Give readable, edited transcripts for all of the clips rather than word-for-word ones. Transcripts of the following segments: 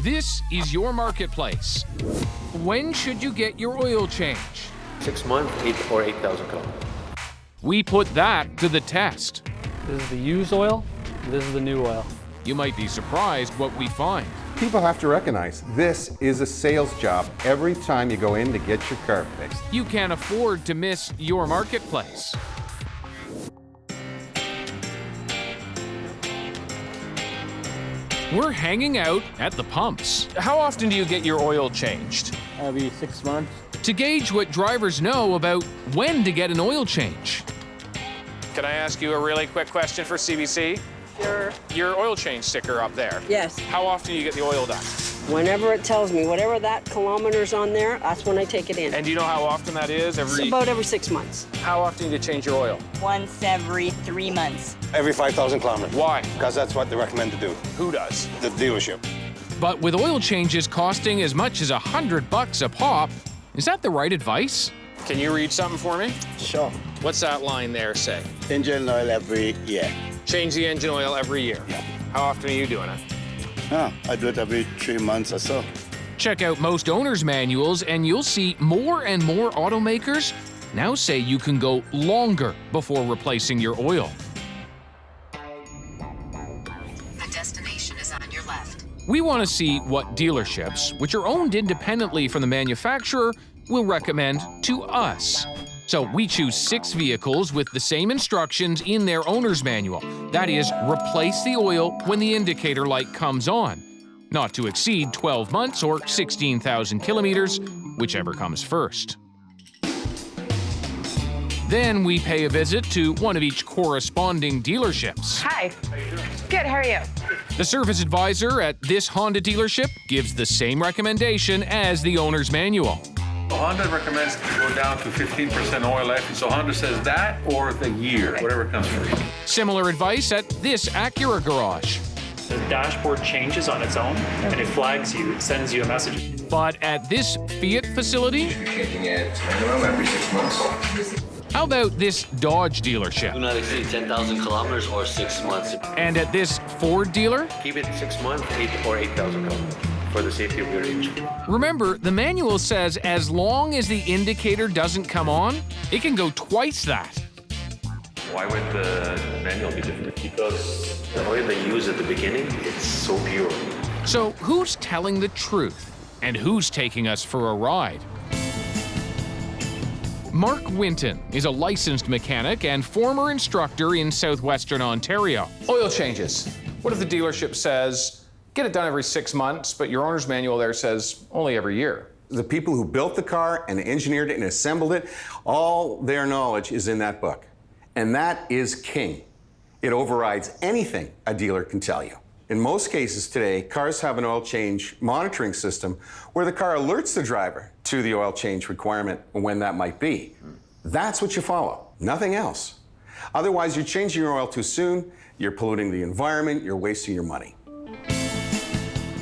This is your marketplace. When should you get your oil change? 6 months, 8,000 kilometers. We put that to the test. This is the used oil, this is the new oil. You might be surprised what we find. People have to recognize this is a sales job every time you go in to get your car fixed. You can't afford to miss your marketplace. We're hanging out at the pumps. How often do you get your oil changed? Every 6 months. To gauge what drivers know about when to get an oil change. Can I ask you a really quick question for CBC? Sure. Your oil change sticker up there. Yes. How often do you get the oil done? Whenever it tells me, whatever that kilometers on there, that's when I take it in. And do you know how often that is? It's about every 6 months. How often do you change your oil? Once every 3 months. Every 5,000 kilometers. Why? Because that's what they recommend to do. Who does? The dealership. But with oil changes costing as much as $100 a pop, is that the right advice? Can you read something for me? Sure. What's that line there say? Engine oil every year. Change the engine oil every year. Yeah. How often are you doing it? I do it every 3 months or so. Check out most owners' manuals and you'll see more and more automakers now say you can go longer before replacing your oil. The destination is on your left. We want to see what dealerships, which are owned independently from the manufacturer, will recommend to us. So we choose 6 vehicles with the same instructions in their owner's manual. That is, replace the oil when the indicator light comes on. Not to exceed 12 months or 16,000 kilometers, whichever comes first. Then we pay a visit to one of each corresponding dealerships. Hi. Good, how are you? The service advisor at this Honda dealership gives the same recommendation as the owner's manual. Honda recommends to go down to 15% oil left, so Honda says that or the year, whatever comes first. Similar advice at this Acura garage. The dashboard changes on its own, and it flags you, it sends you a message. But at this Fiat facility, changing it every 6 months. How about this Dodge dealership? Do not exceed 10,000 kilometers or 6 months. And at this Ford dealer? Keep it 6 months, 8,000 kilometers for the safety of your engine. Remember, the manual says as long as the indicator doesn't come on, it can go twice that. Why would the manual be different? Because the oil they use at the beginning, it's so pure. So who's telling the truth? And who's taking us for a ride? Mark Winton is a licensed mechanic and former instructor in southwestern Ontario. Oil changes. What if the dealership says, get it done every 6 months, but your owner's manual there says only every year? The people who built the car and engineered it and assembled it, all their knowledge is in that book. And that is king. It overrides anything a dealer can tell you. In most cases today, cars have an oil change monitoring system where the car alerts the driver to the oil change requirement and when that might be. That's what you follow, nothing else. Otherwise, you're changing your oil too soon, you're polluting the environment, you're wasting your money.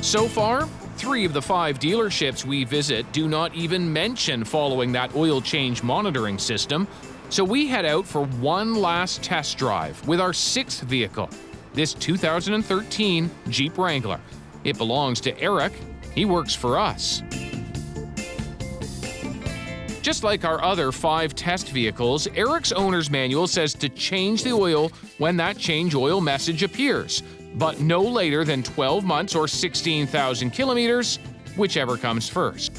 So far, 3 of the 5 dealerships we visit do not even mention following that oil change monitoring system. So we head out for one last test drive with our 6th vehicle, this 2013 Jeep Wrangler. It belongs to Eric. He works for us. Just like our other 5 test vehicles, Eric's owner's manual says to change the oil when that change oil message appears, but no later than 12 months or 16,000 kilometers, whichever comes first.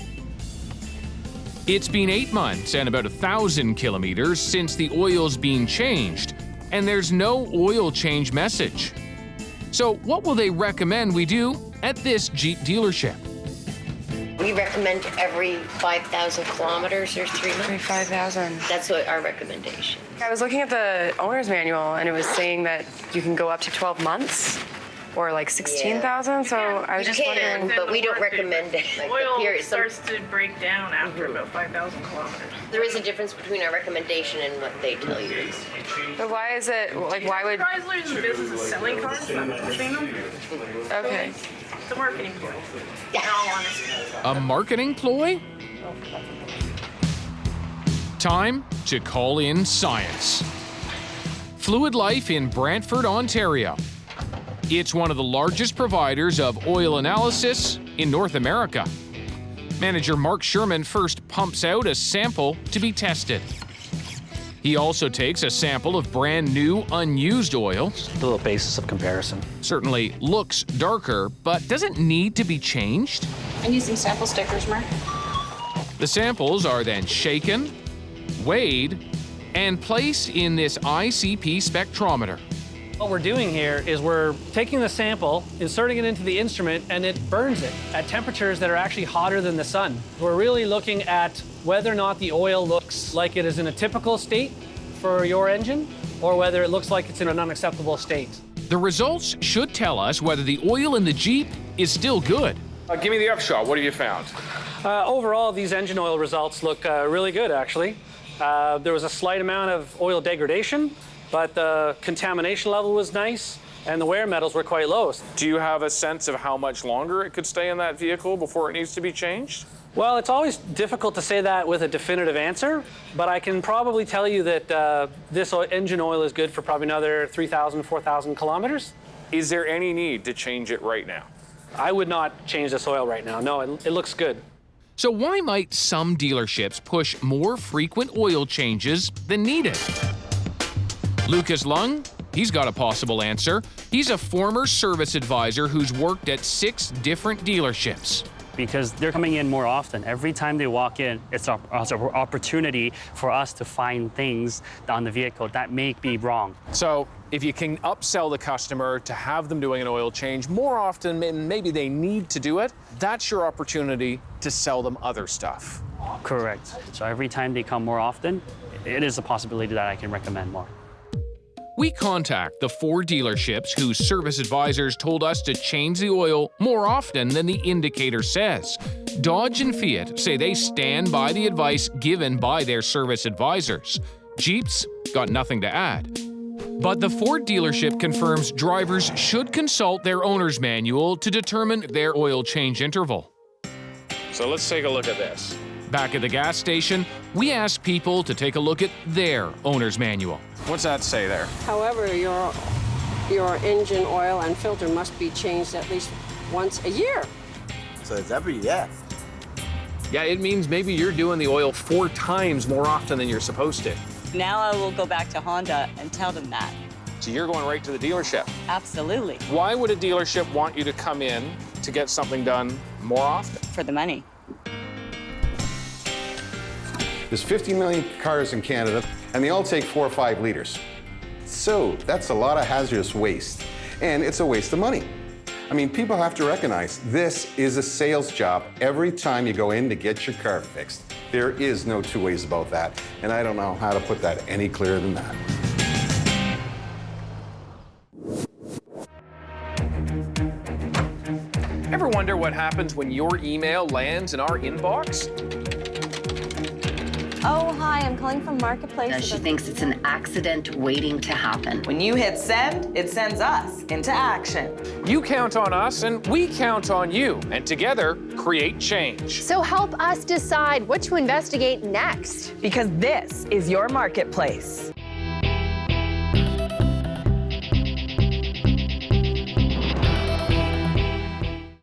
It's been 8 months and about 1,000 kilometers since the oil's been changed, and there's no oil change message. So what will they recommend we do at this Jeep dealership? We recommend every 5,000 kilometers or 3 months. Every 5,000. That's what our recommendation. I was looking at the owner's manual, and it was saying that you can go up to 12 months or like 16,000. So I was just wondering. But we don't recommend it. Like oil the period. starts to break down after about 5,000 kilometers. There is a difference between our recommendation and what they tell you. But why is it, like, why would... Chrysler's in the business of selling cars, not between them. Okay. It's a marketing ploy, in all honesty. A marketing ploy? Time to call in science. Fluid Life in Brantford, Ontario. It's one of the largest providers of oil analysis, in North America. Manager Mark Sherman first pumps out a sample to be tested. He also takes a sample of brand new, unused oil. A little basis of comparison. Certainly looks darker, but doesn't need to be changed. I need some sample stickers, Mark. The samples are then shaken, weighed, and placed in this ICP spectrometer. What we're doing here is we're taking the sample, inserting it into the instrument, and it burns it at temperatures that are actually hotter than the sun. We're really looking at whether or not the oil looks like it is in a typical state for your engine, or whether it looks like it's in an unacceptable state. The results should tell us whether the oil in the Jeep is still good. Give me the upshot. What have you found? Overall, these engine oil results look really good, actually. There was a slight amount of oil degradation, but the contamination level was nice, and the wear metals were quite low. Do you have a sense of how much longer it could stay in that vehicle before it needs to be changed? Well, it's always difficult to say that with a definitive answer, but I can probably tell you that this engine oil is good for probably another 3,000, 4,000 kilometers. Is there any need to change it right now? I would not change this oil right now. No, it looks good. So why might some dealerships push more frequent oil changes than needed? Lucas Lung, he's got a possible answer. He's a former service advisor who's worked at 6 different dealerships. Because they're coming in more often. Every time they walk in, it's an opportunity for us to find things on the vehicle that may be wrong. So if you can upsell the customer to have them doing an oil change more often, and maybe they need to do it, that's your opportunity to sell them other stuff. Correct. So every time they come more often, it is a possibility that I can recommend more. We contact the 4 dealerships whose service advisors told us to change the oil more often than the indicator says. Dodge and Fiat say they stand by the advice given by their service advisors. Jeep's got nothing to add. But the Ford dealership confirms drivers should consult their owner's manual to determine their oil change interval. So let's take a look at this. Back at the gas station, we asked people to take a look at their owner's manual. What's that say there? However, your engine oil and filter must be changed at least once a year. So it's every year. Yeah, it means maybe you're doing the oil 4 times more often than you're supposed to. Now I will go back to Honda and tell them that. So you're going right to the dealership. Absolutely. Why would a dealership want you to come in to get something done more often? For the money. There's 50 million cars in Canada, and they all take 4 or 5 liters. So that's a lot of hazardous waste, and it's a waste of money. I mean, people have to recognize this is a sales job every time you go in to get your car fixed. There is no 2 ways about that, and I don't know how to put that any clearer than that. Ever wonder what happens when your email lands in our inbox? Oh, hi, I'm calling from Marketplace. She thinks it's an accident waiting to happen. When you hit send, it sends us into action. You count on us and we count on you, and together create change. So help us decide what to investigate next. Because this is your marketplace.